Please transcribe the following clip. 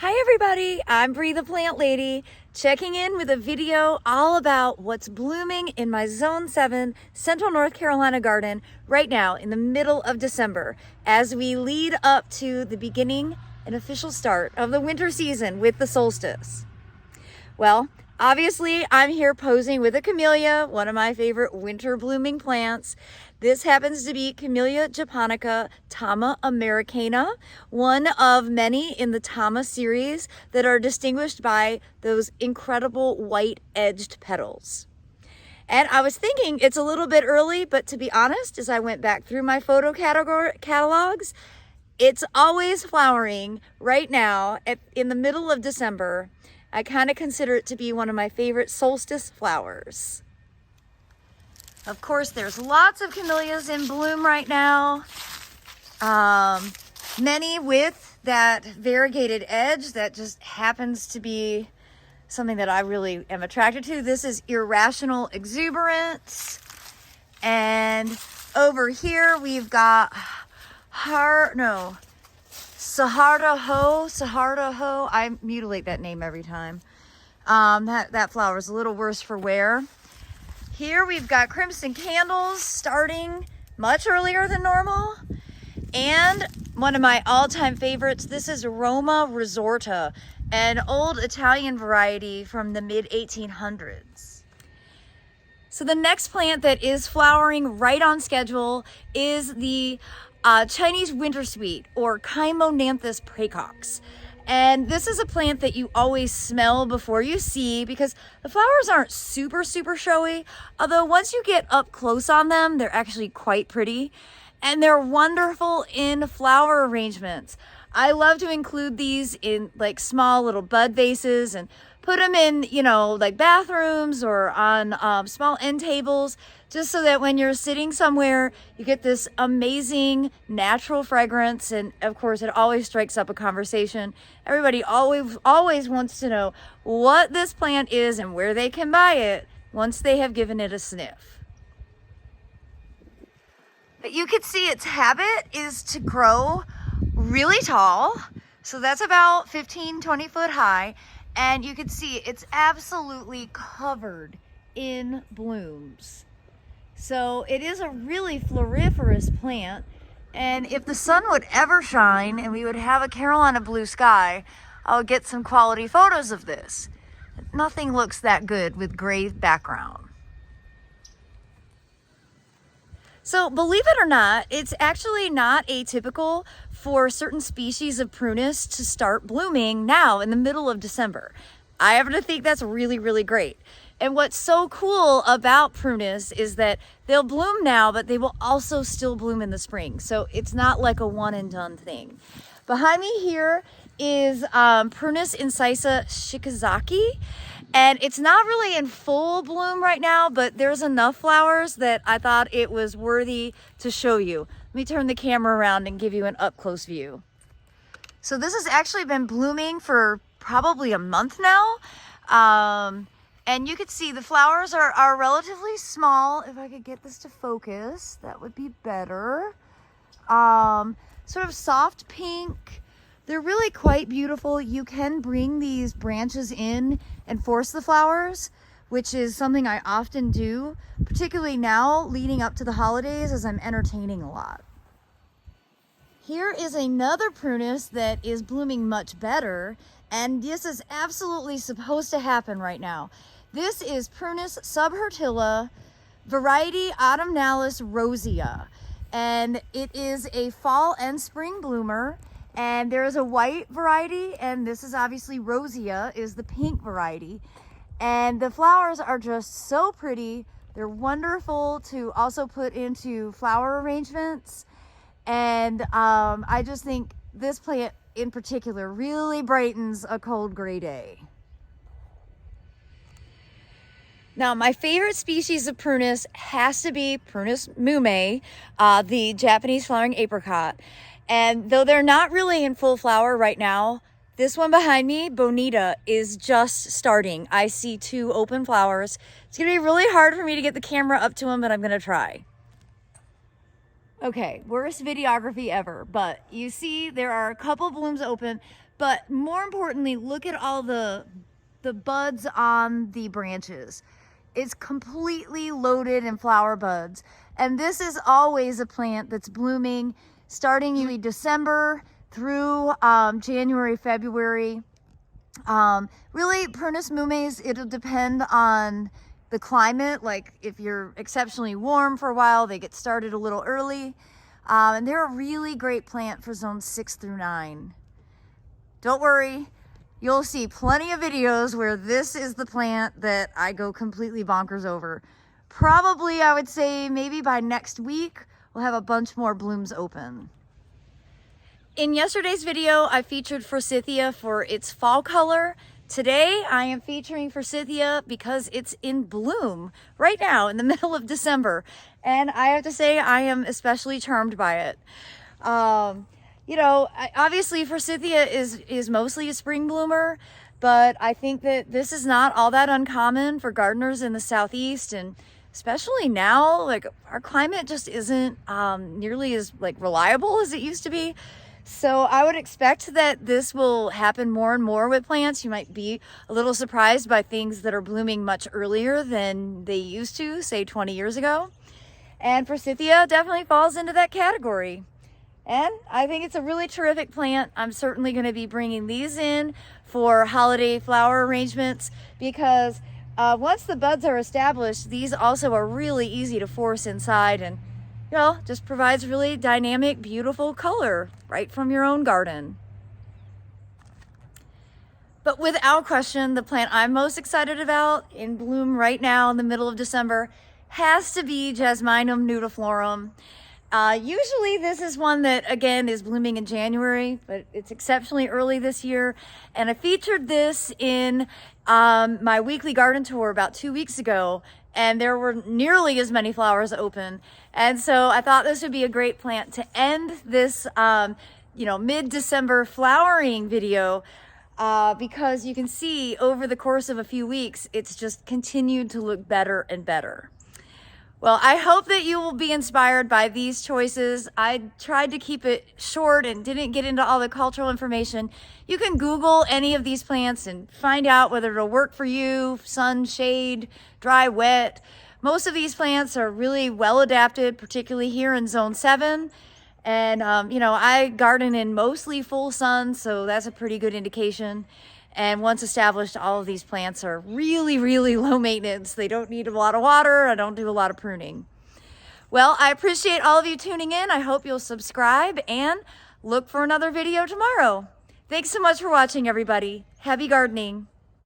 Hi everybody, I'm Bree the Plant Lady, checking in with a video all about what's blooming in my Zone 7 Central North Carolina garden right now in the middle of December as we lead up to the beginning and official start of the winter season with the solstice. Well, obviously I'm here posing with a camellia, one of my favorite winter blooming plants. This happens to be Camellia japonica Tama americana, one of many in the Tama series that are distinguished by those incredible white edged petals. And I was thinking it's a little bit early, but to be honest, as I went back through my photo catalogs, it's always flowering right now in the middle of December. I kind of consider it to be one of my favorite solstice flowers. Of course, there's lots of camellias in bloom right now. Many with that variegated edge that just happens to be something that I really am attracted to. This is Irrational Exuberance. And over here we've got Saharda Ho. I mutilate that name every time. That flower is a little worse for wear. Here we've got Crimson Candles starting much earlier than normal. And one of my all-time favorites, this is Roma Resorta, an old Italian variety from the mid-1800s. So the next plant that is flowering right on schedule is the Chinese winter sweet, or Chimonanthus praecox. And this is a plant that you always smell before you see because the flowers aren't super showy, although once you get up close on them, they're actually quite pretty. And they're wonderful in flower arrangements. I love to include these in like small little bud vases and put them in, like bathrooms or on small end tables, just so that when you're sitting somewhere, you get this amazing natural fragrance. And of course, it always strikes up a conversation. Everybody always wants to know what this plant is and where they can buy it once they have given it a sniff. But you can see its habit is to grow really tall. So that's about 15-20 foot high. And you can see it's absolutely covered in blooms. So it is a really floriferous plant. And if the sun would ever shine and we would have a Carolina blue sky, I'll get some quality photos of this. Nothing looks that good with gray background. So believe it or not, it's actually not atypical for certain species of prunus to start blooming now in the middle of December. I happen to think that's really great. And what's so cool about prunus is that they'll bloom now, but they will also still bloom in the spring. So it's not like a one and done thing. Behind me here is Prunus incisa shikazaki. And it's not really in full bloom right now, but there's enough flowers that I thought it was worthy to show you. Let me turn the camera around and give you an up close view. So this has actually been blooming for probably a month now. And you can see the flowers are relatively small. If I could get this to focus, that would be better. Sort of soft pink. They're really quite beautiful. You can bring these branches in and force the flowers, which is something I often do, particularly now leading up to the holidays as I'm entertaining a lot. Here is another prunus that is blooming much better, and this is absolutely supposed to happen right now. This is Prunus subhirtilla, variety autumnalis rosea, and it is a fall and spring bloomer. And there is a white variety, and this is obviously rosea, is the pink variety. And the flowers are just so pretty. They're wonderful to also put into flower arrangements. And I just think this plant in particular really brightens a cold gray day. Now, my favorite species of prunus has to be Prunus mume, the Japanese flowering apricot. And though they're not really in full flower right now, this one behind me, Bonita, is just starting. I see 2 open flowers. It's gonna be really hard for me to get the camera up to them, but I'm gonna try. Okay, worst videography ever, but you see there are a couple blooms open, But more importantly, look at all the buds on the branches. It's completely loaded in flower buds. And this is always a plant that's blooming starting usually December through January, February. Really, Prunus mumes, it'll depend on the climate. Like if you're exceptionally warm for a while, they get started a little early. And they're a really great plant for zones 6 through 9. Don't worry, you'll see plenty of videos where this is the plant that I go completely bonkers over. Probably, I would say maybe by next week, we'll have a bunch more blooms open. In yesterday's video, I featured forsythia for its fall color. Today, I am featuring forsythia because it's in bloom right now in the middle of December. And I have to say, I am especially charmed by it. You know, obviously forsythia is mostly a spring bloomer, but I think that this is not all that uncommon for gardeners in the Southeast, and especially now, like our climate just isn't nearly as like reliable as it used to be. So I would expect that this will happen more and more with plants. You might be a little surprised by things that are blooming much earlier than they used to, say 20 years ago. And forsythia definitely falls into that category. And I think it's a really terrific plant. I'm certainly going to be bringing these in for holiday flower arrangements because once the buds are established, these also are really easy to force inside, and you know, just provides really dynamic, beautiful color right from your own garden. But without question, the plant I'm most excited about in bloom right now in the middle of December has to be Jasminum nudiflorum. Usually this is one that, again, is blooming in January, but it's exceptionally early this year. And I featured this in my weekly garden tour about 2 weeks ago, and there were nearly as many flowers open. And so I thought this would be a great plant to end this, you know, mid-December flowering video because you can see over the course of a few weeks, it's just continued to look better and better. Well, I hope that you will be inspired by these choices. I tried to keep it short and didn't get into all the cultural information. You can Google any of these plants and find out whether it'll work for you, sun, shade, dry, wet. Most of these plants are really well adapted, particularly here in zone 7. And, you know, I garden in mostly full sun, so that's a pretty good indication. And once established, all of these plants are really, really low maintenance. They don't need a lot of water. I don't do a lot of pruning. Well, I appreciate all of you tuning in. I hope you'll subscribe and look for another video tomorrow. Thanks so much for watching, everybody. Happy gardening.